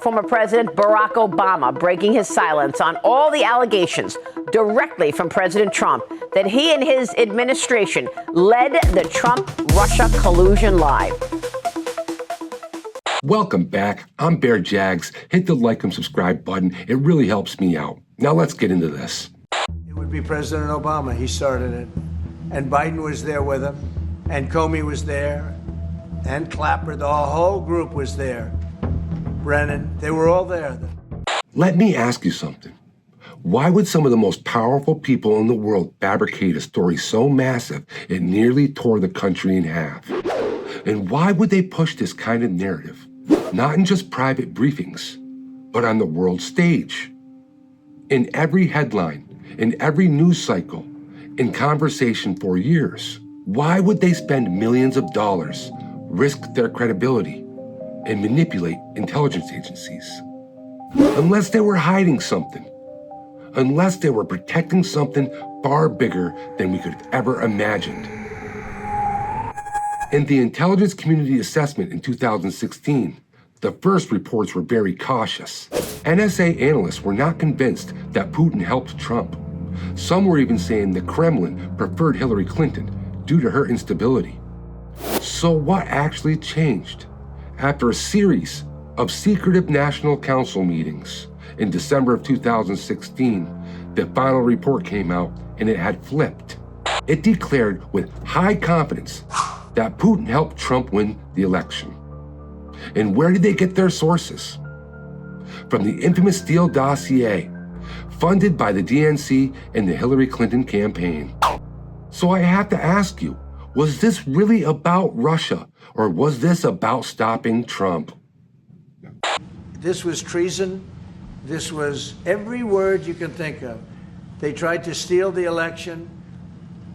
Former President Barack Obama breaking his silence on all the allegations directly from President Trump that he and his administration led the Trump-Russia collusion lie. Welcome back. I'm Bear Jags. Hit the like and subscribe button. It really helps me out. Now let's get into this. It would be President Obama. He started it. And Biden was there with him. And Comey was there. And Clapper. The whole group was there. Brennan. They were all there. Let me ask you something. Why would some of the most powerful people in the world fabricate a story so massive it nearly tore the country in half? And why would they push this kind of narrative, not in just private briefings, but on the world stage? In every headline, in every news cycle, in conversation for years. Why would they spend millions of dollars, risk their credibility, and manipulate intelligence agencies? Unless they were hiding something. Unless they were protecting something far bigger than we could have ever imagined. In the intelligence community assessment in 2016, the first reports were very cautious. NSA analysts were not convinced that Putin helped Trump. Some were even saying the Kremlin preferred Hillary Clinton due to her instability. So what actually changed? After a series of secretive National Council meetings in December of 2016, the final report came out and it had flipped. It declared with high confidence that Putin helped Trump win the election. And where did they get their sources? From the infamous Steele dossier, funded by the DNC and the Hillary Clinton campaign. So I have to ask you, was this really about Russia, or was this about stopping Trump? This was treason. This was every word you can think of. They tried to steal the election.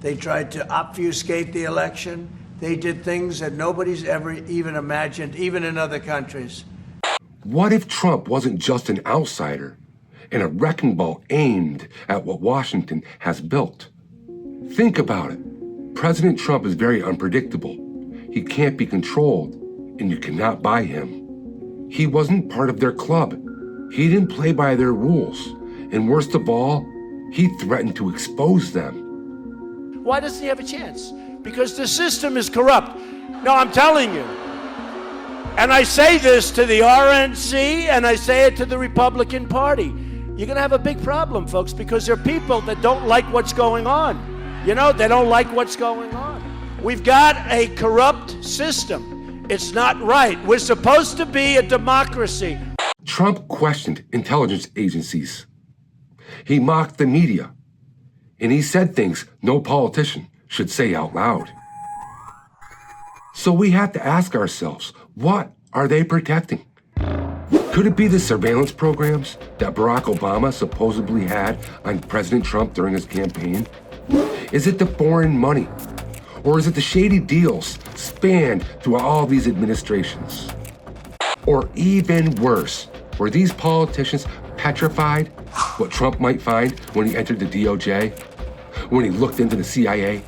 They tried to obfuscate the election. They did things that nobody's ever even imagined, even in other countries. What if Trump wasn't just an outsider and a wrecking ball aimed at what Washington has built? Think about it. President Trump is very unpredictable. He can't be controlled, and you cannot buy him. He wasn't part of their club. He didn't play by their rules. And worst of all, he threatened to expose them. Why doesn't he have a chance? Because the system is corrupt. No, I'm telling you. And I say this to the RNC, and I say it to the Republican Party. You're going to have a big problem, folks, because there are people that don't like what's going on. You know, they don't like what's going on. We've got a corrupt system. It's not right. We're supposed to be a democracy. Trump questioned intelligence agencies. He mocked the media. And he said things no politician should say out loud. So we have to ask ourselves, what are they protecting? Could it be the surveillance programs that Barack Obama supposedly had on President Trump during his campaign? Is it the foreign money? Or is it the shady deals spanned through all these administrations? Or even worse, were these politicians petrified what Trump might find when he entered the DOJ? When he looked into the CIA?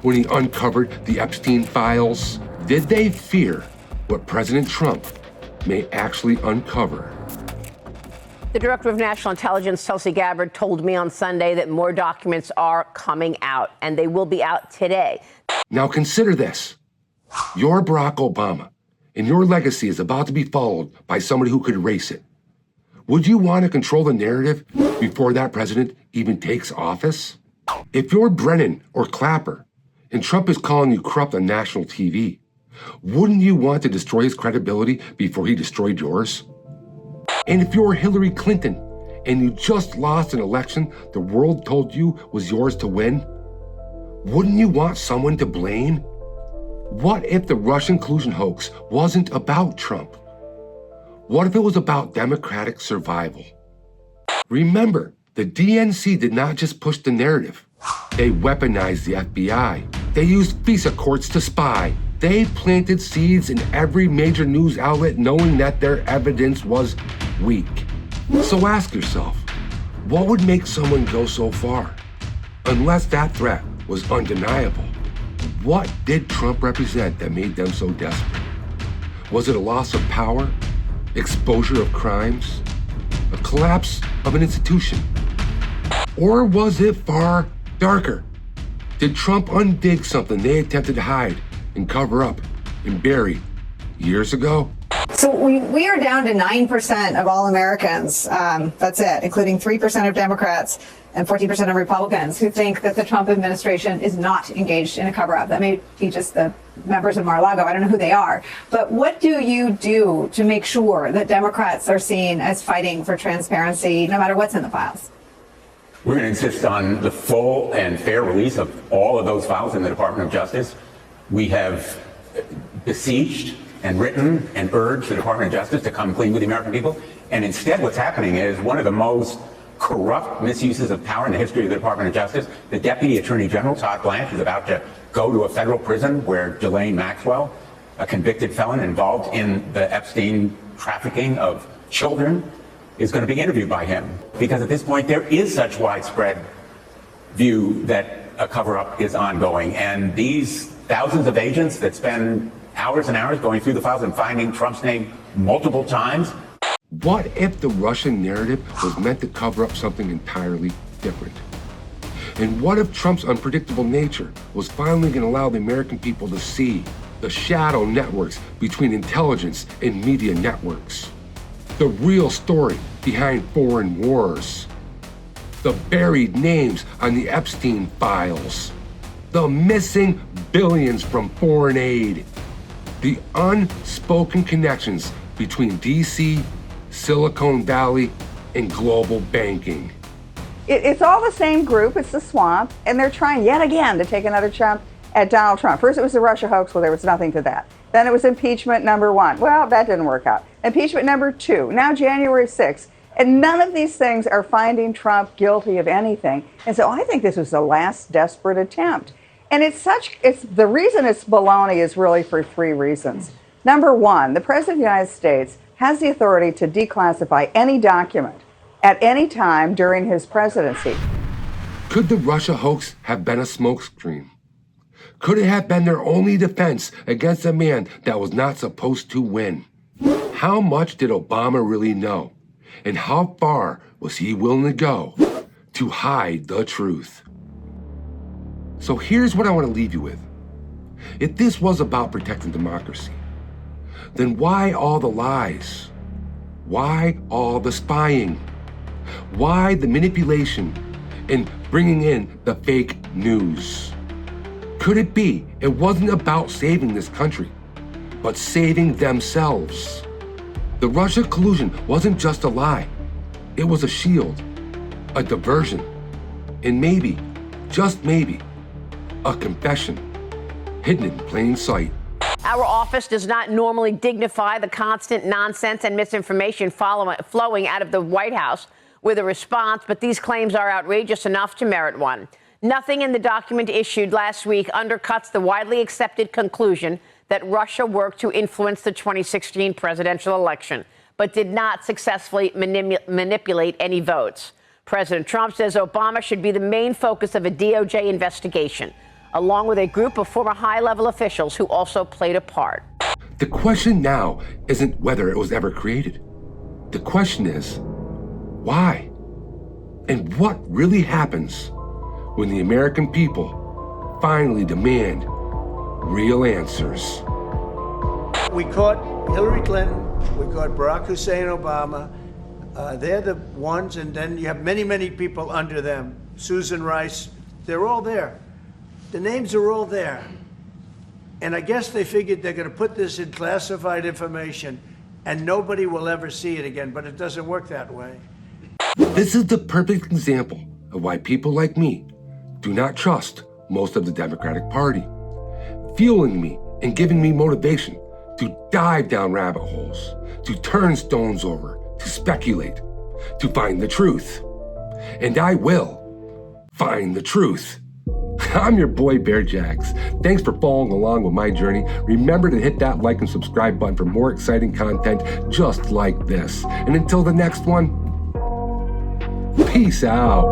When he uncovered the Epstein files? Did they fear what President Trump may actually uncover? The Director of National Intelligence, Tulsi Gabbard, told me on Sunday that more documents are coming out, and they will be out today. Now consider this. You're Barack Obama, and your legacy is about to be followed by somebody who could erase it. Would you want to control the narrative before that president even takes office? If you're Brennan or Clapper, and Trump is calling you corrupt on national TV, wouldn't you want to destroy his credibility before he destroyed yours? And if you're Hillary Clinton, and you just lost an election the world told you was yours to win, wouldn't you want someone to blame? What if the Russian collusion hoax wasn't about Trump? What if it was about democratic survival? Remember, the DNC did not just push the narrative. They weaponized the FBI. They used FISA courts to spy. They planted seeds in every major news outlet knowing that their evidence was weak. So ask yourself, what would make someone go so far? Unless that threat was undeniable, what did Trump represent that made them so desperate? Was it a loss of power? Exposure of crimes? A collapse of an institution? Or was it far darker? Did Trump undig something they attempted to hide and cover up and bury years ago? So we are down to 9% of all Americans, that's it, including 3% of Democrats and 14% of Republicans who think that the Trump administration is not engaged in a cover-up. That may be just the members of Mar-a-Lago. I don't know who they are. But what do you do to make sure that Democrats are seen as fighting for transparency no matter what's in the files? We're going to insist on the full and fair release of all of those files in the Department of Justice. We have besieged and written and urged the Department of Justice to come clean with the American people. And instead what's happening is one of the most corrupt misuses of power in the history of the Department of Justice. The Deputy Attorney General, Todd Blanche, is about to go to a federal prison where Ghislaine Maxwell, a convicted felon involved in the Epstein trafficking of children, is going to be interviewed by him. Because at this point, there is such widespread view that a cover-up is ongoing. And these thousands of agents that spend hours and hours going through the files and finding Trump's name multiple times. What if the Russian narrative was meant to cover up something entirely different? And what if Trump's unpredictable nature was finally going to allow the American people to see the shadow networks between intelligence and media networks? The real story behind foreign wars? The buried names on the Epstein files? The missing billions from foreign aid? The unspoken connections between DC, Silicon Valley, and global banking. It's all the same group, it's the swamp, and they're trying yet again to take another jump at Donald Trump. First it was the Russia hoax, well there was nothing to that. Then it was impeachment number 1. Well, that didn't work out. Impeachment number 2, now January 6th. And none of these things are finding Trump guilty of anything. And so I think this was the last desperate attempt. And it's the reason it's baloney is really for 3 reasons. Number 1, the President of the United States has the authority to declassify any document at any time during his presidency. Could the Russia hoax have been a smokescreen? Could it have been their only defense against a man that was not supposed to win? How much did Obama really know? And how far was he willing to go to hide the truth? So here's what I want to leave you with. If this was about protecting democracy, then why all the lies? Why all the spying? Why the manipulation and bringing in the fake news? Could it be it wasn't about saving this country, but saving themselves? The Russia collusion wasn't just a lie. It was a shield, a diversion, and maybe, just maybe, a confession hidden in plain sight. Our office does not normally dignify the constant nonsense and misinformation flowing out of the White House with a response, but these claims are outrageous enough to merit one. Nothing in the document issued last week undercuts the widely accepted conclusion that Russia worked to influence the 2016 presidential election, but did not successfully manipulate any votes. President Trump says Obama should be the main focus of a DOJ investigation, along with a group of former high-level officials who also played a part. The question now isn't whether it was ever created. The question is, why? And what really happens when the American people finally demand real answers? We caught Hillary Clinton, we caught Barack Hussein Obama. They're the ones, and then you have many, many people under them. Susan Rice, they're all there. The names are all there. And I guess they figured they're going to put this in classified information and nobody will ever see it again, but it doesn't work that way. This is the perfect example of why people like me do not trust most of the Democratic Party, fueling me and giving me motivation to dive down rabbit holes, to turn stones over, to speculate, to find the truth. And I will find the truth. I'm your boy, Bear Jax. Thanks for following along with my journey. Remember to hit that like and subscribe button for more exciting content just like this. And until the next one, peace out.